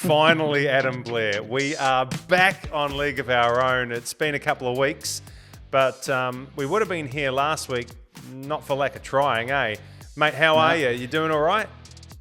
Finally, Adam Blair. We are back on League of Our Own. It's been a couple of weeks, but we would have been here last week, not for lack of trying, eh? Mate, how are you? You doing all right?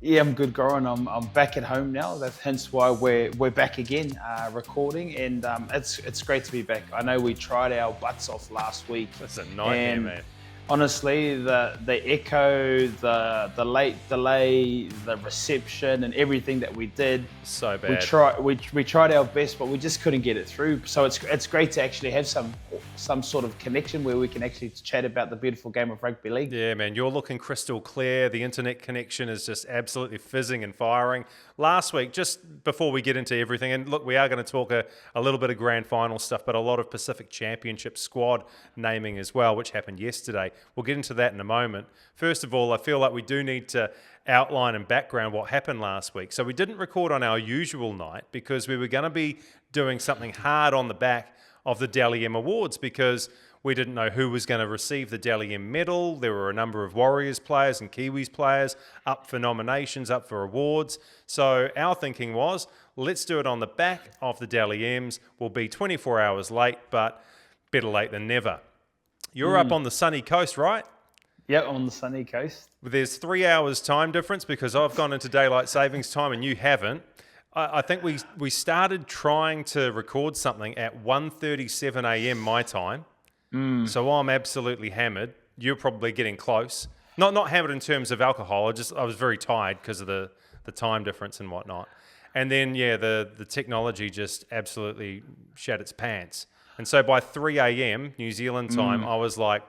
Yeah, I'm good, Goran. I'm back at home now. That's hence why we're back again recording, and it's great to be back. I know we tried our butts off last week. That's a nightmare, man. Honestly, the echo, the late delay, the reception, and everything that we did. So bad. We tried our best, but we just couldn't get it through. So it's great to actually have some sort of connection where we can actually chat about the beautiful game of rugby league. Yeah, man, you're looking crystal clear. The internet connection is just absolutely fizzing and firing. Last week, just before we get into everything, and look, we are going to talk a little bit of grand final stuff, but a lot of Pacific Championship squad naming as well, which happened yesterday. We'll get into that in a moment. First of all, I feel like we do need to outline and background what happened last week. So we didn't record on our usual night because we were going to be doing something hard on the back of the Dally M Awards because we didn't know who was going to receive the Dally M medal. There were a number of Warriors players and Kiwis players up for nominations, up for awards. So our thinking was, let's do it on the back of the Dally M's. We'll be 24 hours late, but better late than never. You're up on the sunny coast, right? Yeah, on the sunny coast. There's 3 hours time difference because I've gone into daylight savings time and you haven't. I think we started trying to record something at 1:37 a.m. my time. So I'm absolutely hammered. You're probably getting close. Not hammered in terms of alcohol. I was very tired because of the time difference and whatnot. And then, yeah, the technology just absolutely shat its pants. And so by 3 a.m. New Zealand time, I was like,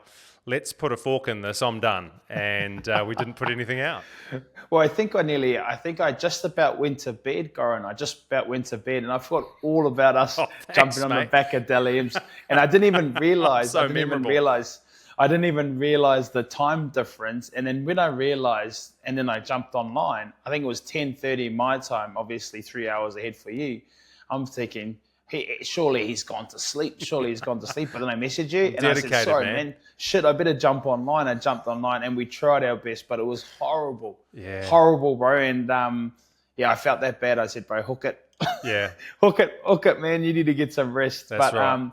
let's put a fork in this, I'm done. And we didn't put anything out. Well, I think I just about went to bed, Goran. I just about went to bed and I forgot all about us jumping on the back of Dally M's. And I didn't even realise, I didn't even realise the time difference. And then when I realised, and then I jumped online, I think it was 10:30 my time, obviously 3 hours ahead for you. I'm thinking, surely he's gone to sleep. But then I messaged you and I said, sorry, man. Shit, I better jump online. I jumped online and we tried our best, but it was horrible. Yeah. Horrible, bro. And I felt that bad. I said, bro, hook it. Yeah. hook it, man. You need to get some rest. That's right.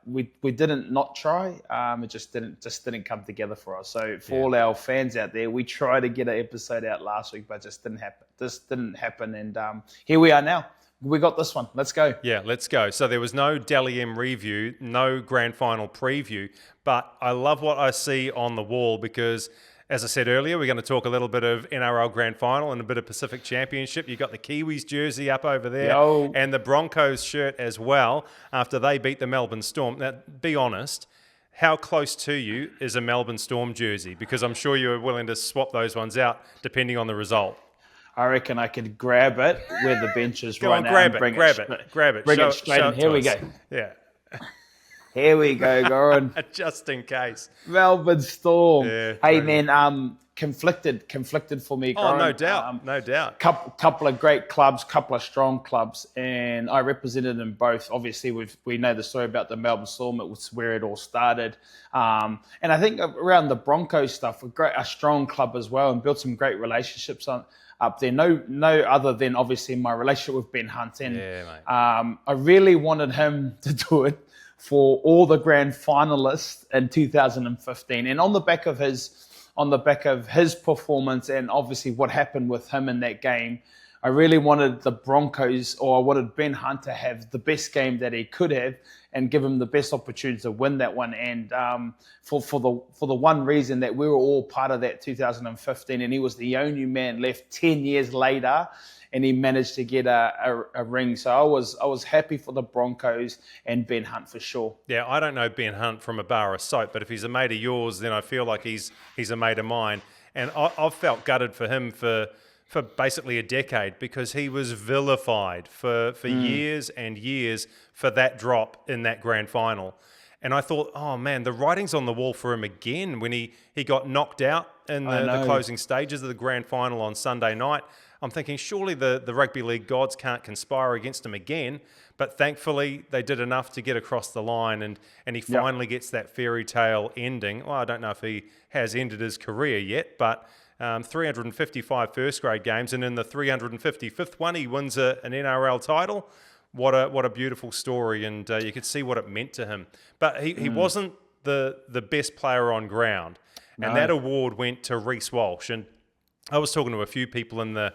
We didn't not try. It just didn't come together for us. So for all our fans out there, we tried to get an episode out last week, but it just didn't happen. This didn't happen. And here we are now. We got this one. Let's go. Yeah, let's go. So there was no Dally M review, no grand final preview, but I love what I see on the wall because, as I said earlier, we're going to talk a little bit of NRL grand final and a bit of Pacific Championship. You've got the Kiwis jersey up over there and the Broncos shirt as well after they beat the Melbourne Storm. Now, be honest, how close to you is a Melbourne Storm jersey? Because I'm sure you're willing to swap those ones out depending on the result. I reckon I could grab it where the bench is right now. Grab it. Bring it straight in. Here we go. Yeah. Here we go, Goran. Just in case. Melbourne Storm. Yeah, hey, man, conflicted for me, Goran. Oh, no doubt. Couple of great clubs, couple of strong clubs, and I represented them both. Obviously, we know the story about the Melbourne Storm. It was where it all started. And I think around the Broncos stuff, a strong club as well, and built some great relationships up there. No other than obviously my relationship with Ben Hunt. And I really wanted him to do it for all the grand finalists in 2015. And on the back of his performance and obviously what happened with him in that game, I really wanted the Broncos, or I wanted Ben Hunt to have the best game that he could have and give him the best opportunity to win that one. And for the one reason that we were all part of that 2015, and he was the only man left 10 years later, and he managed to get a ring. So I was happy for the Broncos and Ben Hunt for sure. Yeah, I don't know Ben Hunt from a bar of soap, but if he's a mate of yours, then I feel like he's a mate of mine. And I've felt gutted for him for basically a decade because he was vilified for years and years for that drop in that grand final. And I thought, oh man, the writing's on the wall for him again when he got knocked out in the closing stages of the grand final on Sunday night. I'm thinking surely the rugby league gods can't conspire against him again. But thankfully, they did enough to get across the line, and he finally gets that fairy tale ending. Well, I don't know if he has ended his career yet, but 355 first grade games, and in the 355th one, he wins an NRL title. What a beautiful story, and you could see what it meant to him. But he wasn't the best player on ground, and that award went to Reece Walsh. And I was talking to a few people in the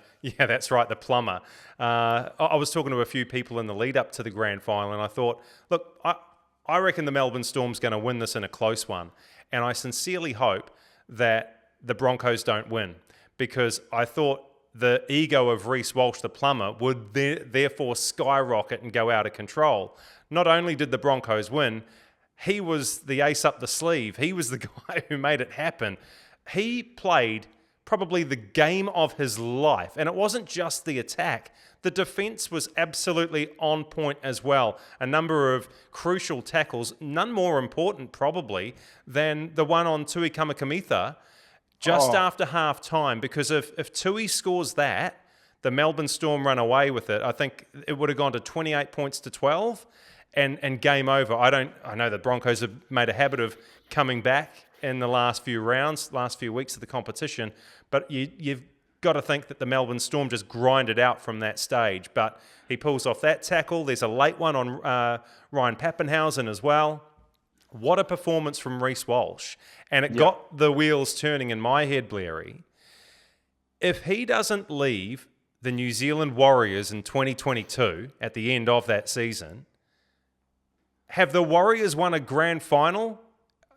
Plumber. I was talking to a few people in the lead up to the grand final, and I thought, look, I reckon the Melbourne Storm's going to win this in a close one, and I sincerely hope that the Broncos don't win, because I thought the ego of Reece Walsh, the Plumber, would therefore skyrocket and go out of control. Not only did the Broncos win, he was the ace up the sleeve. He was the guy who made it happen. He played probably the game of his life. And it wasn't just the attack. The defence was absolutely on point as well. A number of crucial tackles, none more important probably than the one on Tui Kamikamica just after half time. Because if Tui scores that, the Melbourne Storm run away with it. I think it would have gone to 28 points to 12 and game over. I know the Broncos have made a habit of coming back in the last few weeks of the competition, but you've got to think that the Melbourne Storm just grinded out from that stage. But he pulls off that tackle. There's a late one on Ryan Papenhuyzen as well. What a performance from Reece Walsh. And it got the wheels turning in my head, Blairy. If he doesn't leave the New Zealand Warriors in 2022 at the end of that season, have the Warriors won a grand final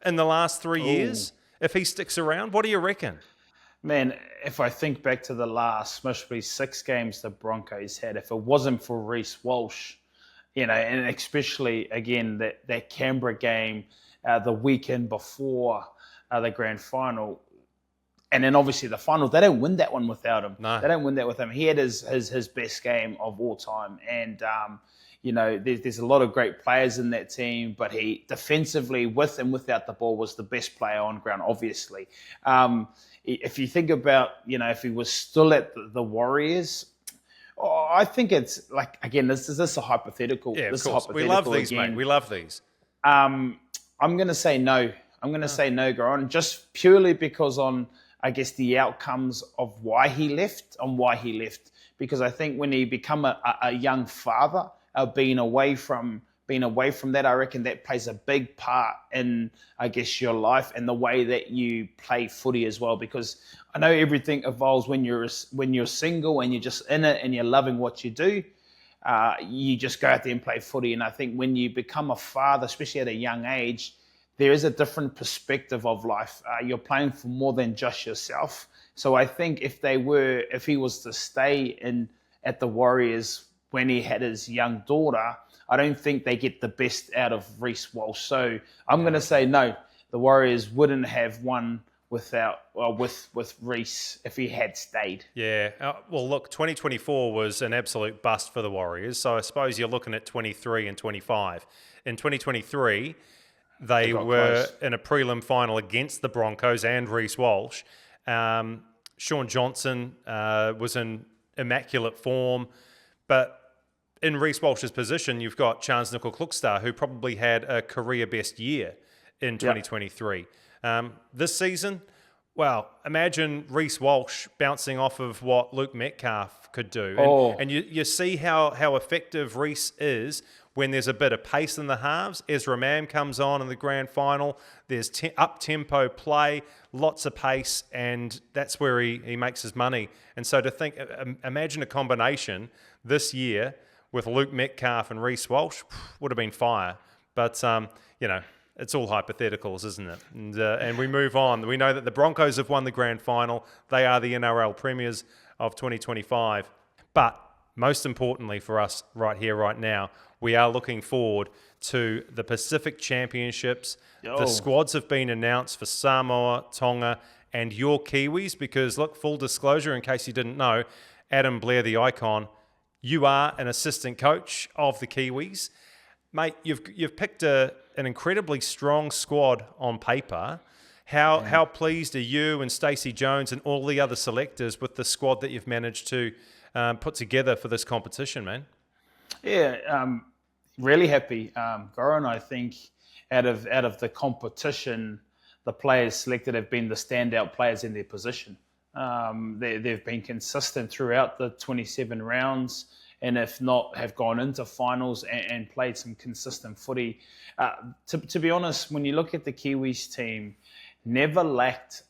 in the last 3 years? If he sticks around, what do you reckon? Man, if I think back to the last, must be 6 games the Broncos had, if it wasn't for Reece Walsh, and especially, again, that Canberra game the weekend before the grand final, and then obviously the final, they don't win that one without him. No. They don't win that with him. He had his best game of all time, and there's a lot of great players in that team, but he defensively, with and without the ball, was the best player on ground, obviously. If you think about, if he was still at the Warriors, I think it's like, again, this is a hypothetical. Yeah, this of course. Is a hypothetical. We love these, again. mate. We love these. I'm going to say no. I'm going to say no, Goran, just purely because on, I guess, the outcomes of why he left. Because I think when he become a young father, being away from that, I reckon that plays a big part in, I guess, your life and the way that you play footy as well. Because I know everything evolves when you're single and you're just in it and you're loving what you do. You just go out there and play footy. And I think when you become a father, especially at a young age, there is a different perspective of life. You're playing for more than just yourself. So I think if he was to stay at the Warriors when he had his young daughter, I don't think they get the best out of Reece Walsh. So I'm going to say no. The Warriors wouldn't have won with Reece if he had stayed. Yeah. Well, look, 2024 was an absolute bust for the Warriors. So I suppose you're looking at 23 and 25. In 2023, they were in a prelim final against the Broncos and Reece Walsh. Sean Johnson was in immaculate form, but in Reece Walsh's position, you've got Chance Nickel-Klukstar, who probably had a career best year in 2023. This season, well, imagine Reece Walsh bouncing off of what Luke Metcalf could do. And you see how effective Reece is when there's a bit of pace in the halves. Ezra Mam comes on in the grand final. There's up-tempo play, lots of pace, and that's where he makes his money. And so to think, imagine a combination this year with Luke Metcalf and Reece Walsh would have been fire. But, it's all hypotheticals, isn't it? And we move on. We know that the Broncos have won the grand final. They are the NRL premiers of 2025. But most importantly for us right here, right now, we are looking forward to the Pacific Championships. The squads have been announced for Samoa, Tonga, and your Kiwis because, look, full disclosure, in case you didn't know, Adam Blair, the icon, you are an assistant coach of the Kiwis. Mate, you've picked an incredibly strong squad on paper. How pleased are you and Stacey Jones and all the other selectors with the squad that you've managed to put together for this competition, man? Yeah, really happy. Goran, I think out of the competition, the players selected have been the standout players in their position. They've been consistent throughout the 27 rounds, and if not, have gone into finals and played some consistent footy. To be honest, when you look at the Kiwis team, never lacked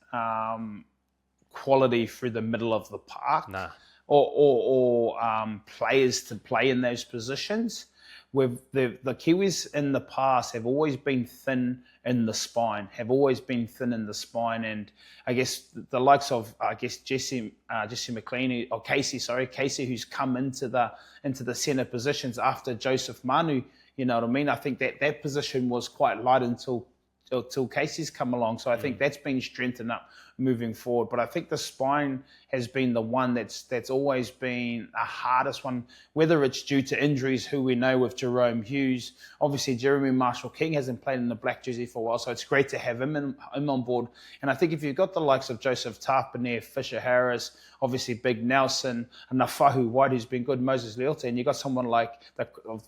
quality through the middle of the park. Nah. Or players to play in those positions. With the Kiwis in the past have always been thin in the spine, and I guess the likes of Jesse McLean or Casey, who's come into the centre positions after Joseph Manu. You know what I mean? I think that position was quite light until Casey's come along. So I think that's been strengthened up moving forward. But I think the spine has been the one that's always been a hardest one, whether it's due to injuries, who we know with Jahrome Hughes. Obviously, Jeremy Marshall-King hasn't played in the black jersey for a while, so it's great to have him on board. And I think if you've got the likes of Joseph Tarpanier, Fisher Harris, obviously Big Nelson, and Nafahu White, who's been good, Moses Leota, and you've got someone like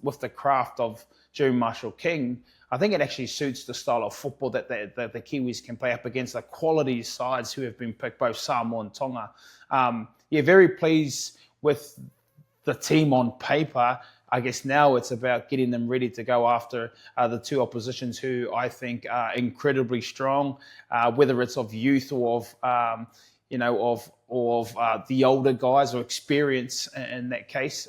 with the craft of Jeremy Marshall-King, I think it actually suits the style of football that the Kiwis can play up against the quality sides who have been picked, both Samoa and Tonga. Very pleased with the team on paper. I guess now it's about getting them ready to go after the two oppositions who I think are incredibly strong, whether it's of youth or of the older guys or experience in that case.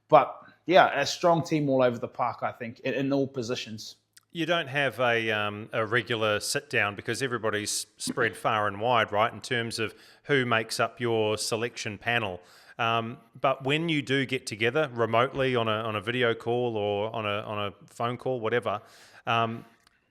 But yeah, a strong team all over the park, I think, in all positions. You don't have a regular sit down because everybody's spread far and wide, right, in terms of who makes up your selection panel. But when you do get together remotely on a video call or on a phone call, whatever,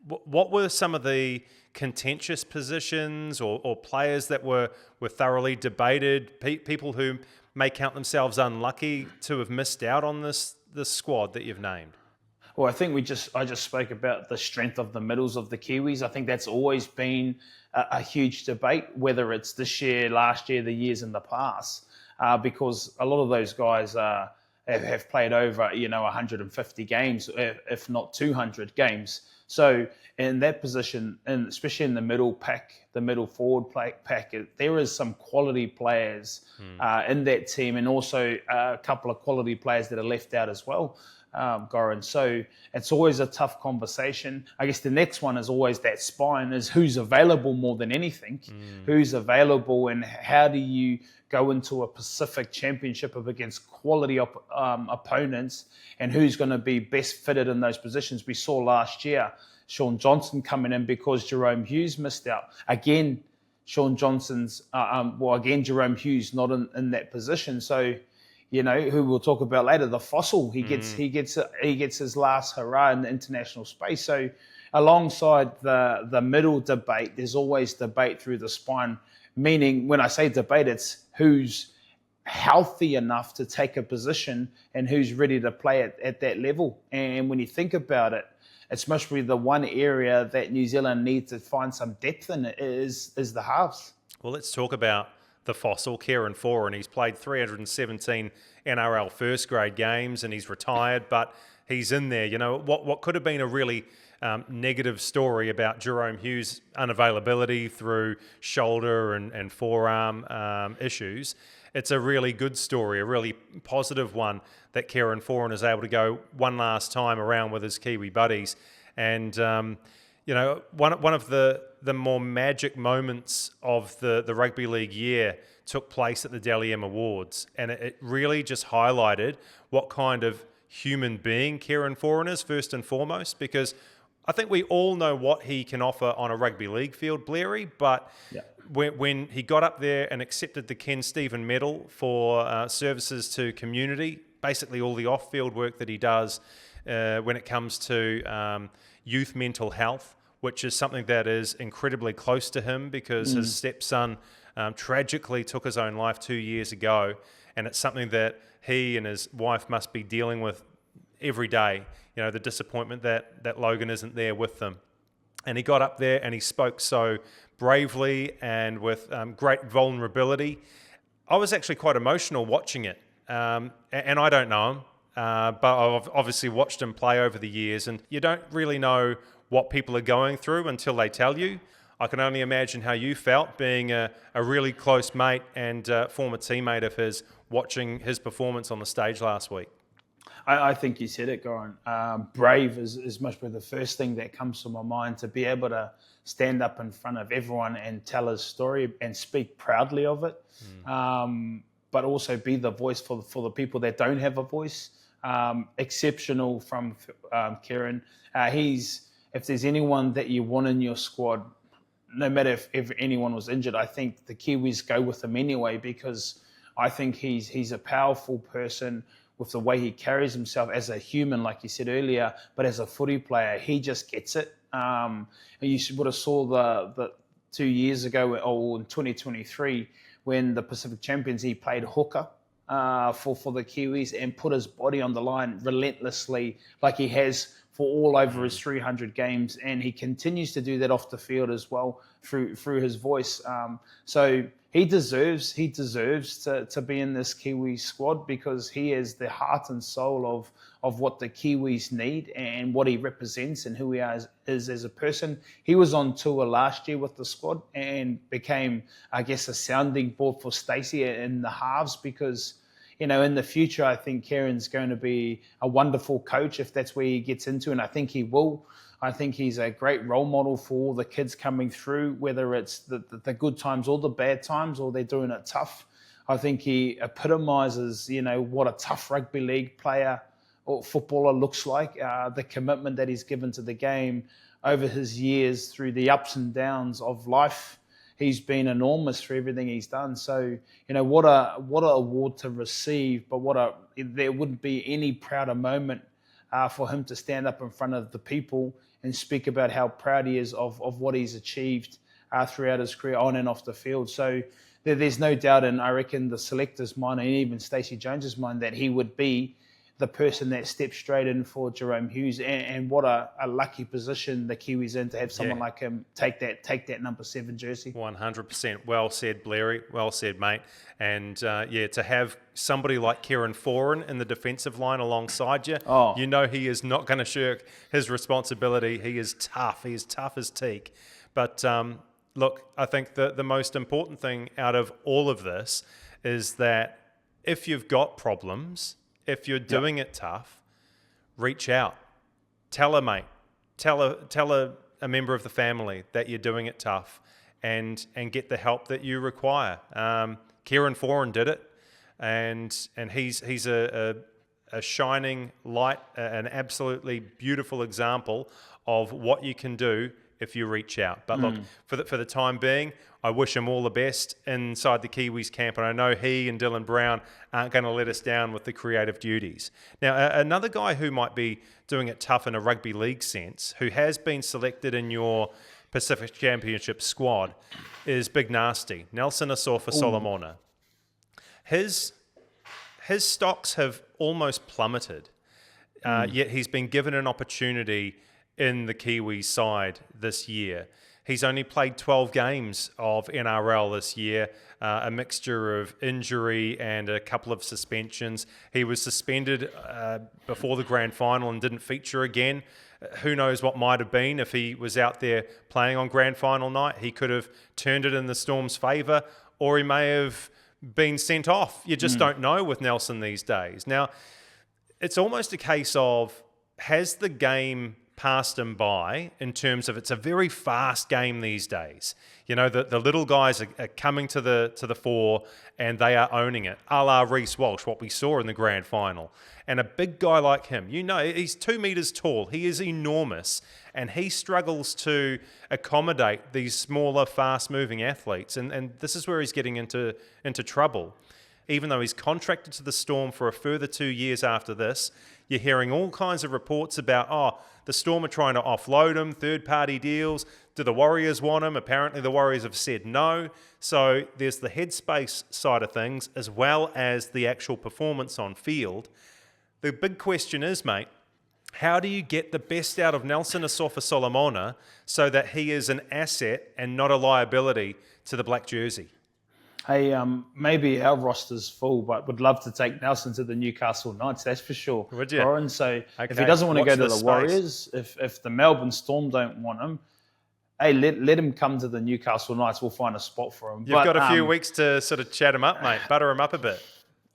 what were some of the contentious positions or players that were thoroughly debated? People who may count themselves unlucky to have missed out on this squad that you've named. Well, I think I just spoke about the strength of the middles of the Kiwis. I think that's always been a huge debate, whether it's this year, last year, the years in the past, because a lot of those guys have played over 150 games, if not 200 games. So in that position, and especially in the middle pack, the middle forward pack, there is some quality players in that team, and also a couple of quality players that are left out as well. Goran. So it's always a tough conversation. I guess the next one is always that spine, is who's available more than anything. Who's available, and how do you go into a Pacific Championship up against quality opponents, and who's going to be best fitted in those positions? We saw last year Shaun Johnson coming in because Jahrome Hughes missed out. Again, Jahrome Hughes not in that position. So, who we'll talk about later, the fossil. He gets his last hurrah in the international space. So alongside the middle debate, there's always debate through the spine. Meaning, when I say debate, it's who's healthy enough to take a position and who's ready to play at that level. And when you think about it, it's must be the one area that New Zealand needs to find some depth in is the halves. Well, let's talk about the fossil, Kieran Foran. He's played 317 NRL first grade games and he's retired, but he's in there. What could have been a really negative story about Jahrome Hughes' unavailability through shoulder and forearm issues. It's a really good story, a really positive one, that Kieran Foran is able to go one last time around with his Kiwi buddies. And, one of the more magic moments of the rugby league year took place at the Dally M Awards. And it really just highlighted what kind of human being Kieran Foran is, first and foremost, because I think we all know what he can offer on a rugby league field, Blairy, but when he got up there and accepted the Ken Stephen Medal for services to community, basically all the off-field work that he does when it comes to youth mental health, which is something that is incredibly close to him because his stepson tragically took his own life 2 years ago, and it's something that he and his wife must be dealing with every day, the disappointment that Logan isn't there with them. And he got up there and he spoke so bravely and with great vulnerability. I was actually quite emotional watching it. And I don't know him, but I've obviously watched him play over the years, and you don't really know what people are going through until they tell you. I can only imagine how you felt being a really close mate and former teammate of his, watching his performance on the stage last week. I think you said it, Goran. Brave is much better the first thing that comes to my mind, to be able to stand up in front of everyone and tell his story and speak proudly of it, but also be the voice for the people that don't have a voice. Exceptional from Kieran. If there's anyone that you want in your squad, no matter if anyone was injured, I think the Kiwis go with him anyway, because I think he's a powerful person with the way he carries himself as a human, like you said earlier, but as a footy player, he just gets it. And you would have saw the 2 years ago, or in 2023, when the Pacific Champions, he played hooker for the Kiwis and put his body on the line relentlessly, like he has for all over his 300 games, and he continues to do that off the field as well through his voice. So he deserves to be in this Kiwi squad, because he is the heart and soul of what the Kiwis need and what he represents and who he is as a person. He was on tour last year with the squad and became, I guess, a sounding board for Stacey in the halves, because in the future, I think Kieran's going to be a wonderful coach if that's where he gets into, and I think he will. I think he's a great role model for all the kids coming through, whether it's the good times or the bad times, or they're doing it tough. I think he epitomizes, what a tough rugby league player or footballer looks like, the commitment that he's given to the game over his years through the ups and downs of life. He's been enormous for everything he's done. So, what a award to receive, but there wouldn't be any prouder moment for him to stand up in front of the people and speak about how proud he is of what he's achieved throughout his career on and off the field. So there's no doubt in, I reckon, the selector's mind and even Stacey Jones's mind that he would be the person that steps straight in for Jahrome Hughes, and what a lucky position the Kiwis in to have someone like him take that number 7 jersey. 100%. Well said, Blairy. Well said, mate. And to have somebody like Kieran Foran in the defensive line alongside you, he is not going to shirk his responsibility. He is tough. He is tough as teak. But look, I think the most important thing out of all of this is that if you've got problems, if you're doing it tough, reach out. Tell a mate. Tell a member of the family that you're doing it tough, and get the help that you require. Kieran Foran did it, and he's a shining light, an absolutely beautiful example of what you can do if you reach out. But look, for the time being, I wish him all the best inside the Kiwis camp, and I know he and Dylan Brown aren't going to let us down with the creative duties. Now, another guy who might be doing it tough in a rugby league sense, who has been selected in your Pacific Championship squad, is Big Nasty, Nelson Asofa-Solomona. His stocks have almost plummeted, yet he's been given an opportunity in the Kiwi side this year. He's only played 12 games of NRL this year, a mixture of injury and a couple of suspensions. He was suspended before the grand final and didn't feature again. Who knows what might have been if he was out there playing on grand final night. He could have turned it in the Storm's favour, or he may have been sent off. You just don't know with Nelson these days. Now, it's almost a case of, has the game passed him by in terms of it's a very fast game these days. The little guys are coming to the fore and they are owning it, a la Reece Walsh, what we saw in the grand final. And a big guy like him, he's 2 meters tall. He is enormous, and he struggles to accommodate these smaller, fast-moving athletes. And this is where he's getting into trouble. Even though he's contracted to the Storm for a further 2 years after this, you're hearing all kinds of reports about, the Storm are trying to offload him, third-party deals. Do the Warriors want him? Apparently the Warriors have said no. So there's the headspace side of things, as well as the actual performance on field. The big question is, mate, How do you get the best out of Nelson Asofa-Solomona so that he is an asset and not a liability to the black jersey? Hey, maybe our roster's full, but would love to take Nelson to the Newcastle Knights, that's for sure. Would you? Goran. So if he Okay, doesn't want to watch go to this the space. Warriors, if the Melbourne Storm don't want him, hey, let him come to the Newcastle Knights. We'll find a spot for him. You've got a few weeks to sort of chat him up, mate. Butter him up a bit.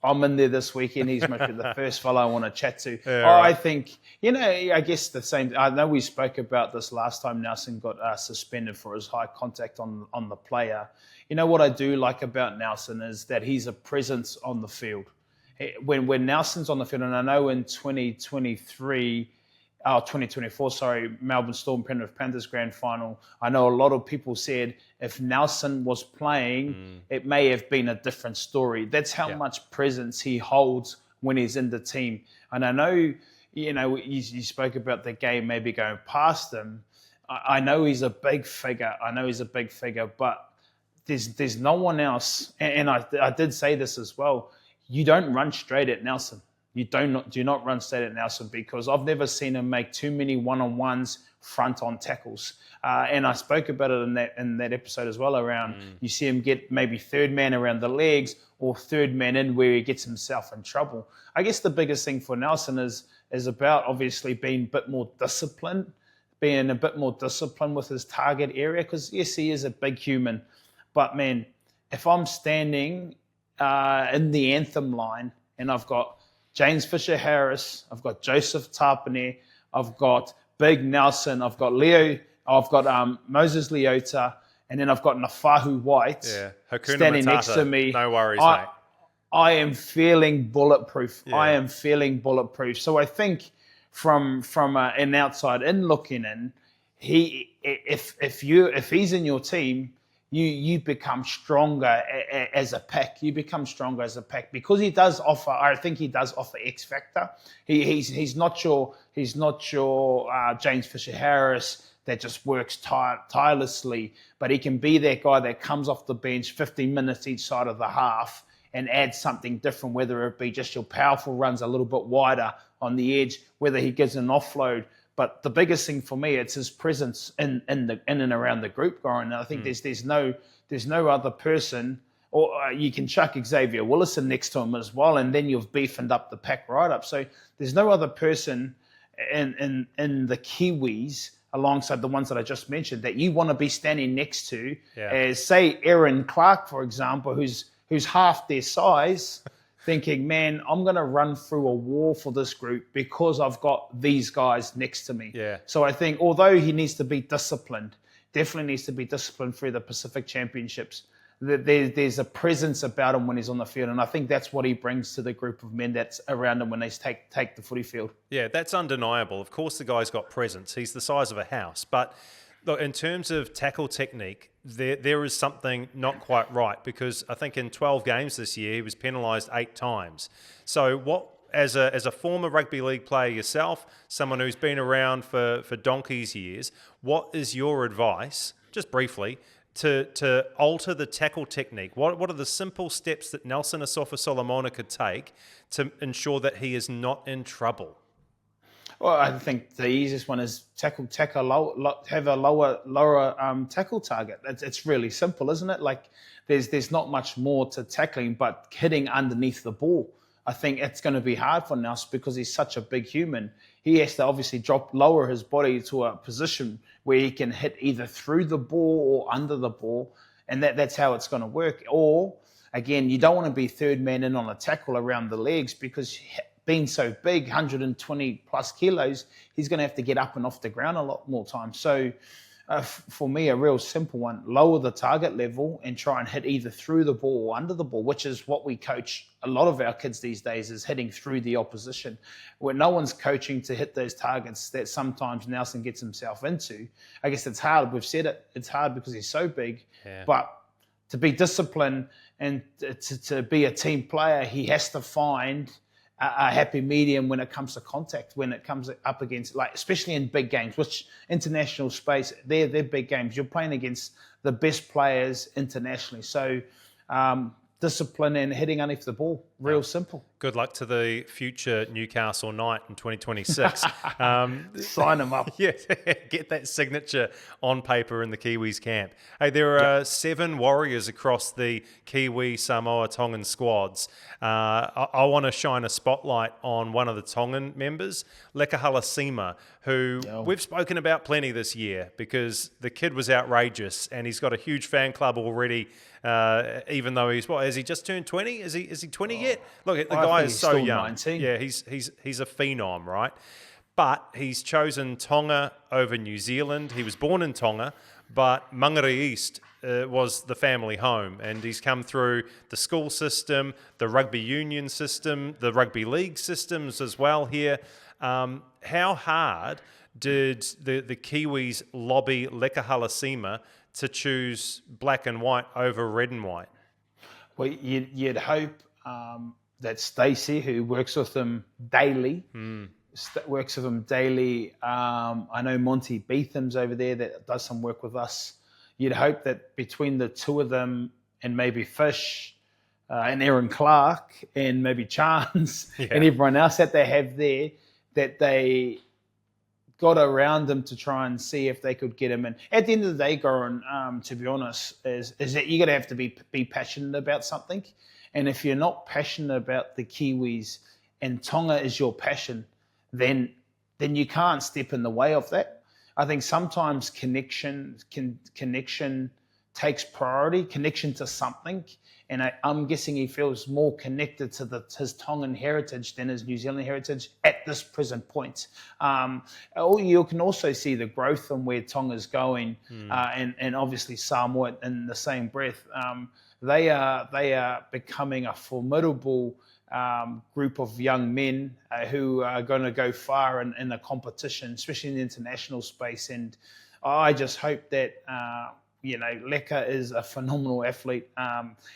I'm in there this weekend. He's maybe the first fellow I want to chat to. Yeah, right. I think, I guess the same. I know we spoke about this last time Nelson got suspended for his high contact on the player. You know what I do like about Nelson is that he's a presence on the field. When Nelson's on the field, and I know in 2024, Melbourne Storm Penrith Panthers grand final, I know a lot of people said if Nelson was playing, it may have been a different story. That's how much presence he holds when he's in the team. And I know, you spoke about the game maybe going past him. I know he's a big figure. But there's no one else. And I did say this as well. You don't run straight at Nelson. You do not run straight at Nelson, because I've never seen him make too many one-on-ones front-on tackles. And I spoke about it in that episode as well, around you see him get maybe third man around the legs or third man in where he gets himself in trouble. I guess the biggest thing for Nelson is about obviously being a bit more disciplined, with his target area, because yes, he is a big human. But man, if I'm standing in the anthem line and I've got James Fisher-Harris, I've got Joseph Tapine, I've got Big Nelson, I've got Moses Leota, and then I've got Nafahu White standing next to me. No worries, mate. I am feeling bulletproof. Yeah. So I think from an outside in looking in, if he's in your team, you become stronger as a pack. Because he does offer. I think he does offer X factor. He's not your James Fisher-Harris that just works tirelessly, but he can be that guy that comes off the bench 15 minutes each side of the half and adds something different, whether it be just your powerful runs a little bit wider on the edge, whether he gives an offload. But the biggest thing for me, it's his presence in and around the group, Goran. And I think there's no other person, or you can chuck Xavier Willison next to him as well, and then you've beefed up the pack right up. So there's no other person in the Kiwis alongside the ones that I just mentioned that you want to be standing next to, as say Aaron Clark, for example, who's half their size. Thinking, man, I'm going to run through a wall for this group because I've got these guys next to me. Yeah. So I think, although he needs to be disciplined, definitely needs to be disciplined through the Pacific Championships, there's a presence about him when he's on the field. And I think that's what he brings to the group of men that's around him when they take the footy field. Yeah, that's undeniable. Of course, the guy's got presence. He's the size of a house. But look, in terms of tackle technique, there is something not quite right, because I think in 12 games this year, he was penalised 8 times. So what, as a former rugby league player yourself, someone who's been around for donkey's years, what is your advice, just briefly, to alter the tackle technique? What are the simple steps that Nelson Asofa-Solomona could take to ensure that he is not in trouble? Well, I think the easiest one is have a lower tackle target. It's really simple, isn't it? Like there's not much more to tackling, but hitting underneath the ball. I think it's going to be hard for Nelson because he's such a big human. He has to obviously lower his body to a position where he can hit either through the ball or under the ball, and that's how it's going to work. Or again, you don't want to be third man in on a tackle around the legs, because being so big, 120 plus kilos, he's going to have to get up and off the ground a lot more time. So for me, a real simple one, lower the target level and try and hit either through the ball or under the ball, which is what we coach a lot of our kids these days, is hitting through the opposition. Where no one's coaching to hit those targets that sometimes Nelson gets himself into. I guess it's hard. We've said it. It's hard because he's so big. Yeah. But to be disciplined and to be a team player, he has to find a happy medium when it comes to contact, when it comes up against, like, especially in big games, which international space, they're big games. You're playing against the best players internationally. So discipline and hitting underneath the ball, real simple. Good luck to the future Newcastle Knight in 2026. Sign them up. Yeah, get that signature on paper in the Kiwis camp. Hey, there are 7 Warriors across the Kiwi, Samoa, Tongan squads. I want to shine a spotlight on one of the Tongan members, Leka Halasima, who we've spoken about plenty this year because the kid was outrageous and he's got a huge fan club already. Even though has he just turned 20? Is he 20 yet? Look, the guy is so young. 19. Yeah, he's a phenom, right? But he's chosen Tonga over New Zealand. He was born in Tonga, but Mangere East was the family home, and he's come through the school system, the rugby union system, the rugby league systems as well here. How hard did the Kiwis lobby Leka Halasima to choose black and white over red and white? Well, you'd hope that Stacey, who works with them daily, I know Monty Beetham's over there that does some work with us. You'd hope that between the two of them and maybe Fish and Aaron Clark and maybe Chance and everyone else that they have there, that they got around them to try and see if they could get him in. At the end of the day, Goran, to be honest, is that you're going to have to be passionate about something. And if you're not passionate about the Kiwis and Tonga is your passion, then you can't step in the way of that. I think sometimes connection takes priority, connection to something. And I'm guessing he feels more connected to his Tongan heritage than his New Zealand heritage at this present point. You can also see the growth and where Tonga's going, and obviously Samoa in the same breath. They are becoming a formidable group of young men who are going to go far in the competition, especially in the international space. And I just hope that Leka is a phenomenal athlete.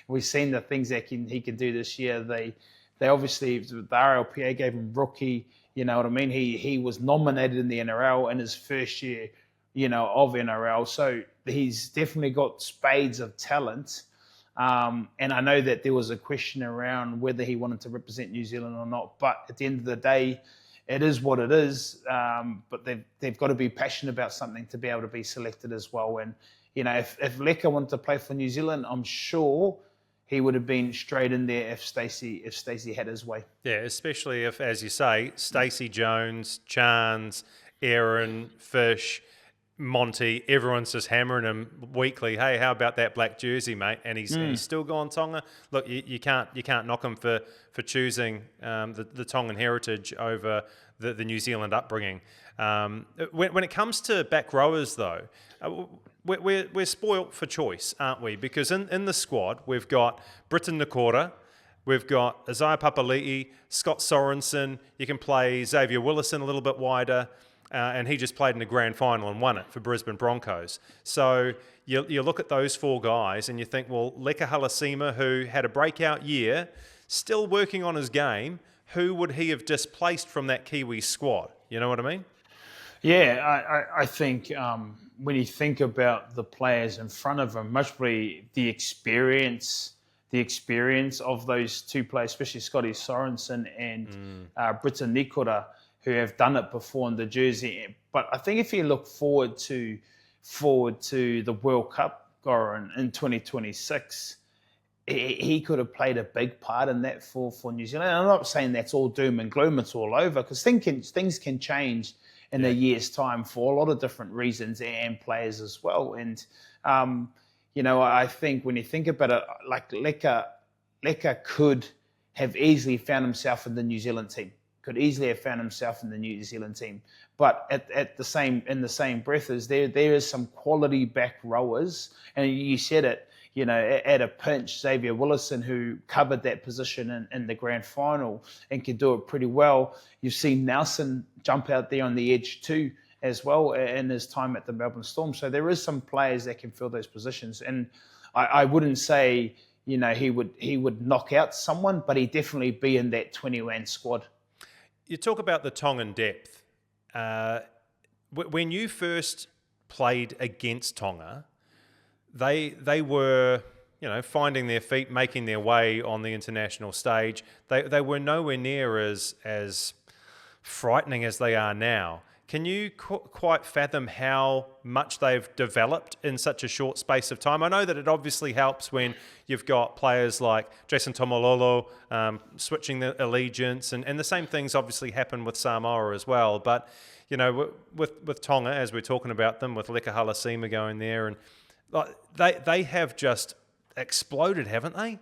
We've seen the things that he can do this year. They obviously, the RLPA gave him rookie. You know what I mean? He was nominated in the NRL in his first year, of NRL. So he's definitely got spades of talent. And I know that there was a question around whether he wanted to represent New Zealand or not. But at the end of the day, it is what it is. But they've got to be passionate about something to be able to be selected as well. And if Leka wanted to play for New Zealand, I'm sure he would have been straight in there if Stacey had his way. Yeah, especially if, as you say, Stacey Jones, Chance, Aaron, Fish, Monty, everyone's just hammering him weekly. Hey, how about that black jersey, mate? And he's still gone Tonga. Look, you can't knock him for choosing the Tongan heritage over the New Zealand upbringing. When it comes to back rowers, though, we're spoilt for choice, aren't we? Because in the squad, we've got Britain Nakora, we've got Isaiah Papali'i, Scott Sorensen. You can play Xavier Willison a little bit wider, and he just played in the grand final and won it for Brisbane Broncos. So you look at those 4 guys and you think, well, Leka Halasima, who had a breakout year, still working on his game, who would he have displaced from that Kiwi squad? You know what I mean? Yeah, I think when you think about the players in front of him, much probably the experience of those 2 players, especially Scotty Sorensen and Britain Nikora, who have done it before in the jersey. But I think if you look forward to the World Cup, Goran, in 2026, he could have played a big part in that for New Zealand. And I'm not saying that's all doom and gloom, it's all over, because things can change in a year's time for a lot of different reasons and players as well. And, I think when you think about it, like Leka could have easily found himself in the New Zealand team. But in the same breath as there is some quality back rowers, and you said it, at a pinch, Xavier Willison, who covered that position in the grand final and could do it pretty well. You've seen Nelson jump out there on the edge too, as well, in his time at the Melbourne Storm. So there is some players that can fill those positions, and I wouldn't say he would knock out someone, but he'd definitely be in that 20-man squad. You talk about the Tongan depth. When you first played against Tonga, they were, finding their feet, making their way on the international stage. They were nowhere near as frightening as they are now. Can you quite fathom how much they've developed in such a short space of time? I know that it obviously helps when you've got players like Jason Taumalolo switching the allegiance, and the same things obviously happen with Samoa as well. But, with Tonga, as we're talking about them, with Leka Halasima going there, and they have just exploded, haven't they?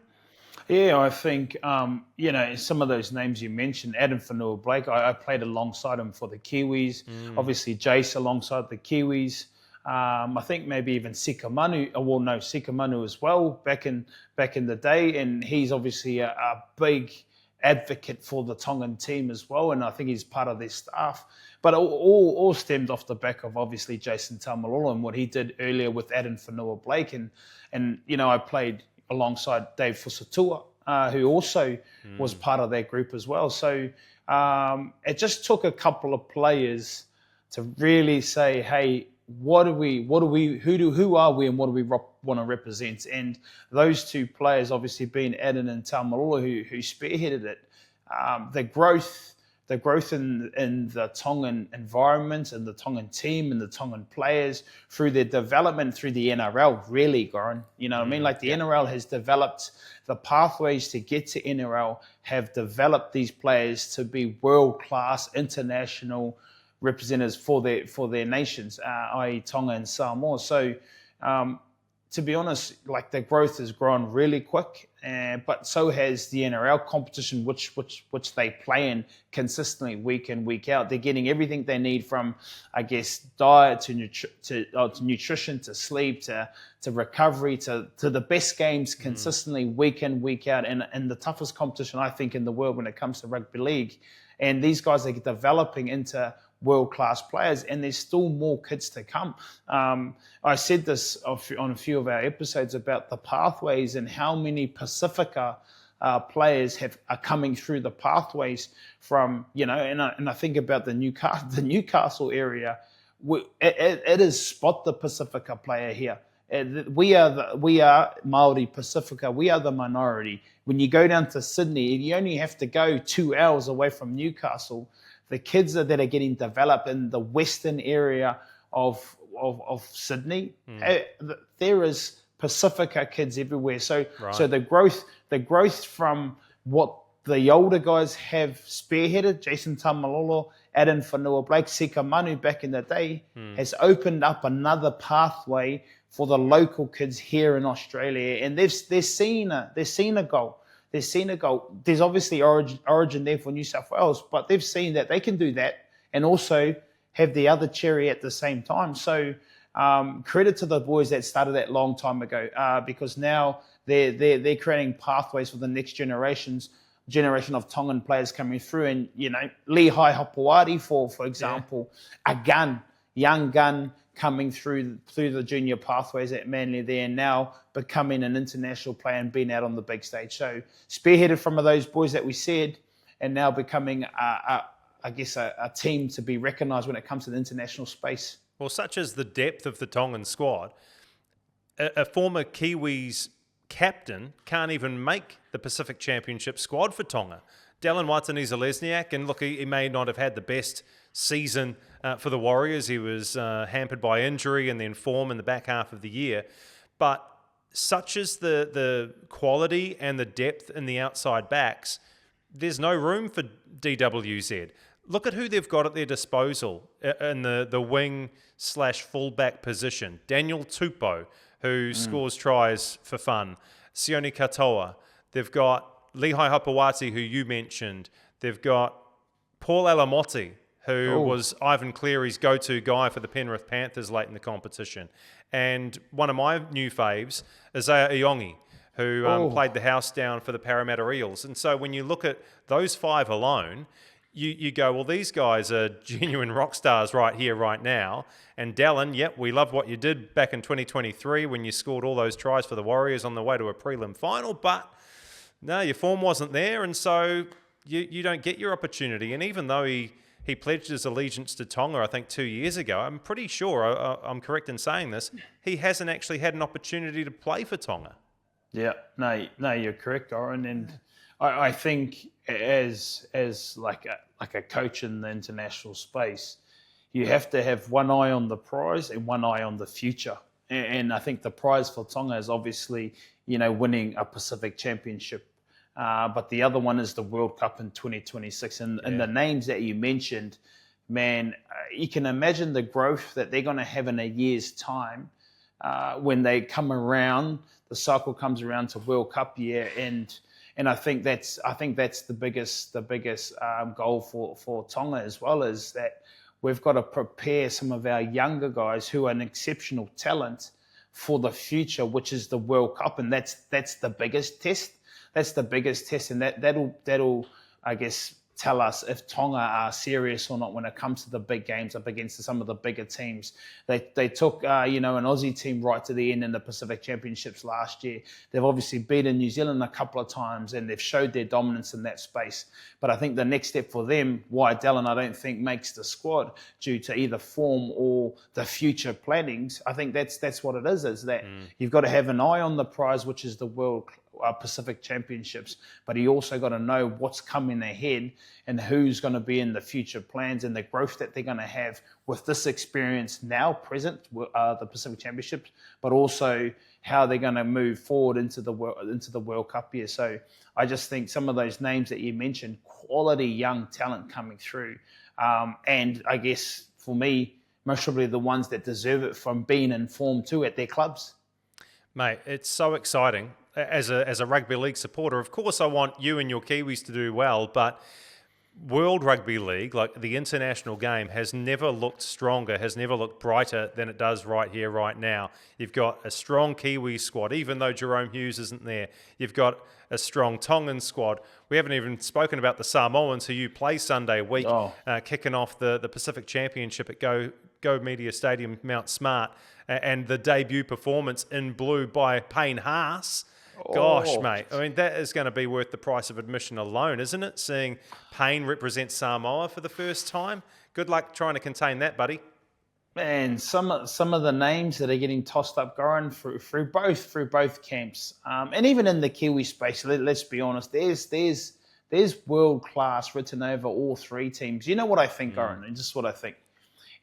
Yeah, I think, some of those names you mentioned, Adam Fanua-Blake, I played alongside him for the Kiwis. Obviously, Jace alongside the Kiwis. I think maybe even Sika Manu as well back in the day. And he's obviously a big advocate for the Tongan team as well. And I think he's part of their staff. But all stemmed off the back of obviously Jason Taumalolo and what he did earlier with Adam Fanua-Blake. And I played alongside Dave Fusatua, who also was part of that group as well. So it just took a couple of players to really say, hey, who are we and what do we want to represent? And those two players, obviously being Adam and Taumalolo, who spearheaded it, the growth in the Tongan environment and the Tongan team and the Tongan players through their development through the NRL, really, Goran. You know what I mean? Like the NRL has developed the pathways to get to NRL, have developed these players to be world-class international representatives for their nations, i.e. Tonga and Samoa. So to be honest, like the growth has grown really quick, but so has the NRL competition, which they play in consistently week in, week out. They're getting everything they need from, I guess, diet to nutrition to sleep to recovery to the best games consistently week in, week out, and the toughest competition I think in the world when it comes to rugby league. And these guys are developing into world-class players, and there's still more kids to come. I said this on a few of our episodes about the pathways and how many Pacifica players are coming through the pathways from, and I think about the Newcastle area. It is spot the Pacifica player here. We are Maori Pacifica. We are the minority. When you go down to Sydney, you only have to go 2 hours away from Newcastle. The kids that are getting developed in the western area of Sydney, there is Pacifica kids everywhere. So the growth from what the older guys have spearheaded, Jason Taumalolo, Adam Fanua-Blake, Sika Manu back in the day, has opened up another pathway for the local kids here in Australia, and they've seen a goal. They've seen a goal. There's obviously origin there for New South Wales, but they've seen that they can do that and also have the other cherry at the same time. So credit to the boys that started that long time ago, because now they're creating pathways for the next generation of Tongan players coming through. And Lehigh Hopewadi, for example, a young gun coming through the junior pathways at Manly there, and now becoming an international player and being out on the big stage. So spearheaded from those boys that we said, and now becoming a team to be recognised when it comes to the international space. Well, such as the depth of the Tongan squad, a former Kiwis captain can't even make the Pacific Championship squad for Tonga. Dallin Watene-Zelezniak, and look, he may not have had the best season for the Warriors. He was hampered by injury and then form in the back half of the year. But such as the quality and the depth in the outside backs, there's no room for DWZ. Look at who they've got at their disposal in the wing/fullback position. Daniel Tupou, who scores tries for fun. Sione Katoa. They've got Lehigh Hopewadi, who you mentioned. They've got Paul Alamotti, who was Ivan Cleary's go-to guy for the Penrith Panthers late in the competition. And one of my new faves, Isaiah Iongi, who played the house down for the Parramatta Eels. And so when you look at those five alone, you go, well, these guys are genuine rock stars right here, right now. And Dallin, yep, we love what you did back in 2023 when you scored all those tries for the Warriors on the way to a prelim final, but no, your form wasn't there, and so you don't get your opportunity. And even though he pledged his allegiance to Tonga, I think 2 years ago, I'm pretty sure, I'm correct in saying this, he hasn't actually had an opportunity to play for Tonga. Yeah, no, you're correct, Goran, and I think as like a coach in the international space, you have to have one eye on the prize and one eye on the future. And I think the prize for Tonga is obviously, winning a Pacific Championship. But the other one is the World Cup in 2026. And the names that you mentioned, man, you can imagine the growth that they're going to have in a year's time when they come around. The cycle comes around to World Cup year, and I think that's the biggest goal for Tonga as well, is that we've got to prepare some of our younger guys who are an exceptional talent for the future, which is the World Cup, and that's the biggest test. That's the biggest test, and that'll I guess tell us if Tonga are serious or not when it comes to the big games up against some of the bigger teams. They took an Aussie team right to the end in the Pacific Championships last year. They've obviously beaten New Zealand a couple of times and they've showed their dominance in that space. But I think the next step for them, Wyatt Allen, I don't think makes the squad due to either form or the future plannings. I think that's what it is that you've got to have an eye on the prize, which is the World Pacific Championships, but you also got to know what's coming ahead and who's going to be in the future plans and the growth that they're going to have with this experience now present, the Pacific Championships, but also how they're going to move forward into the World Cup year. So I just think some of those names that you mentioned, quality young talent coming through, and I guess for me, most probably the ones that deserve it from being informed too at their clubs. Mate, it's so exciting. As a rugby league supporter, of course I want you and your Kiwis to do well, but World Rugby League, like the international game, has never looked stronger, has never looked brighter than it does right here, right now. You've got a strong Kiwi squad, even though Jahrome Hughes isn't there. You've got a strong Tongan squad. We haven't even spoken about the Samoans, who you play Sunday week, kicking off the Pacific Championship at Go Media Stadium, Mount Smart, and the debut performance in blue by Payne Haas. Gosh, mate. I mean, that is going to be worth the price of admission alone, isn't it? Seeing Payne represent Samoa for the first time. Good luck trying to contain that, buddy. Man, some of the names that are getting tossed up, Goran, through both camps, and even in the Kiwi space. Let's be honest. There's world class written over all three teams. You know what I think, Goran? And just what I think.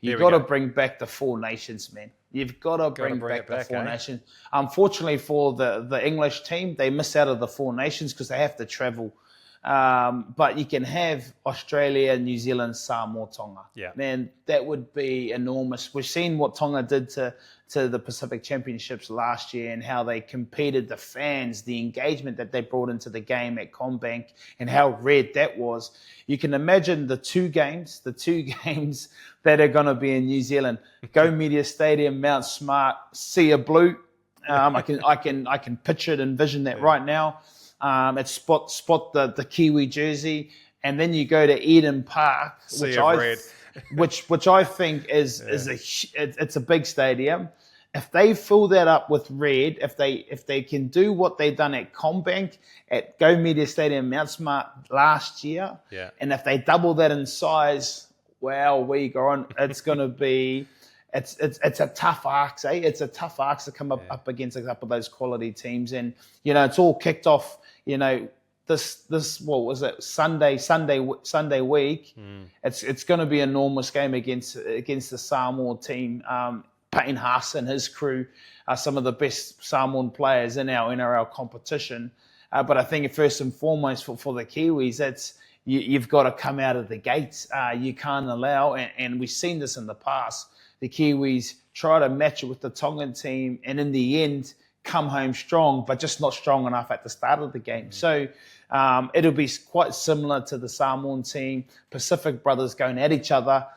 You've got to bring back the Four Nations, man. You've got to bring back the Four Nations. Unfortunately for the English team, they miss out of the Four Nations because they have to travel. But you can have Australia, New Zealand, Samoa, Tonga. Yeah. Man, that would be enormous. We've seen what Tonga did to the Pacific Championships last year and how they competed, the fans, the engagement that they brought into the game at CommBank and how red that was. You can imagine the two games that are going to be in New Zealand. Go Media Stadium, Mount Smart, Sea of Blue. I can picture it, envision that right now. It's spot the Kiwi jersey, and then you go to Eden Park, which I think is it's a big stadium. If they fill that up with red, if they can do what they done at CommBank, at Go Media Stadium, Mount Smart last year, and if they double that in size, wow, we go on. It's going to be. It's a tough ask, eh? It's a tough ask to come up against a couple of those quality teams, and it's all kicked off. This what was it? Sunday week. It's going to be an enormous game against the Samoa team. Payne Haas and his crew are some of the best Samoan players in our NRL competition. But I think first and foremost for the Kiwis, you've got to come out of the gates. You can't allow, and we've seen this in the past. The Kiwis try to match it with the Tongan team, and in the end, come home strong, but just not strong enough at the start of the game. So it'll be quite similar to the Samoan team. Pacific brothers going at each other.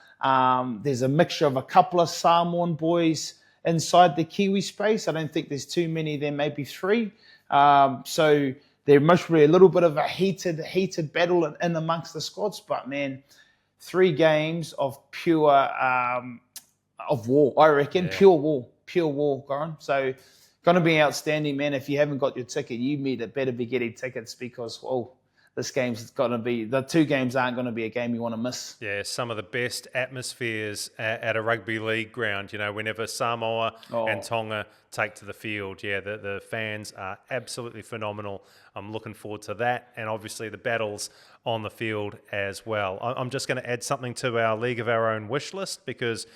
There's a mixture of a couple of Samoan boys inside the Kiwi space. I don't think there's too many. There may be three. So there must be a little bit of a heated battle in amongst the squads. But man, 3 games of pure of war, I reckon. Pure war, Goran. So going to be outstanding, man. If you haven't got your ticket, you better be getting tickets because, this game's going to be, the 2 games aren't going to be a game you want to miss. Yeah, some of the best atmospheres at a rugby league ground. Whenever Samoa and Tonga take to the field. Yeah, the fans are absolutely phenomenal. I'm looking forward to that, and obviously the battles on the field as well. I'm just going to add something to our League of Our Own wish list, because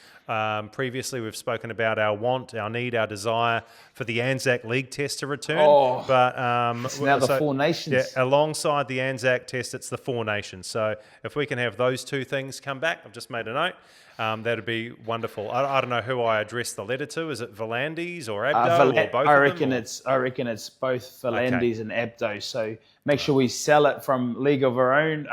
previously we've spoken about our want, our need, our desire for the Anzac League Test to return. But it's now the Four Nations. Yeah, alongside the Anzac Test, it's the Four Nations. So if we can have those two things come back, I've just made a note. That'd be wonderful. I don't know who I address the letter to. Is it Volandis or Abdo or both of them? I reckon it's both Volandis and Abdo. So make sure we sell it from League of Our Own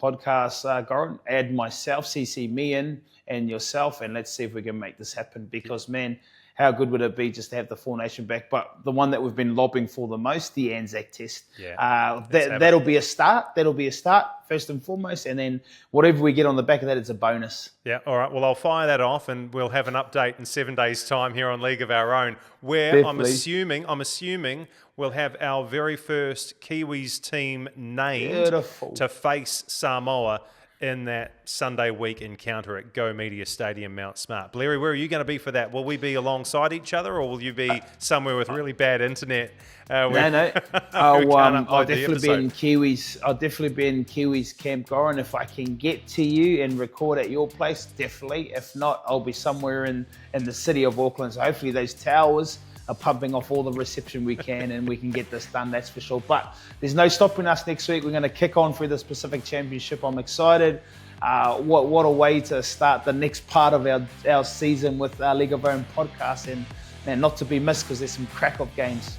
podcast. Goran, add myself, CC me in, and yourself, and let's see if we can make this happen. Because man, how good would it be just to have the Four Nation back? But the one that we've been lobbying for the most, the Anzac Test. Yeah, that'll be a start. That'll be a start, first and foremost. And then whatever we get on the back of that, it's a bonus. Yeah, all right. Well, I'll fire that off, and we'll have an update in 7 days' time here on League of Our Own, where Definitely. I'm assuming we'll have our very first Kiwis team named Beautiful. to face Samoa in that Sunday week encounter at Go Media Stadium, Mount Smart. Blairy, where are you going to be for that? Will we be alongside each other, or will you be somewhere with really bad internet? No. I'll definitely be in Kiwis. I'll definitely be in Kiwis Camp Goran. If I can get to you and record at your place, definitely. If not, I'll be somewhere in the city of Auckland. So hopefully those towers are pumping off all the reception we can, and we can get this done, that's for sure. But there's no stopping us next week. We're going to kick on through this Pacific Championship. I'm excited. What a way to start the next part of our season with our League of Our Own podcast, and man, not to be missed, because there's some crack of games.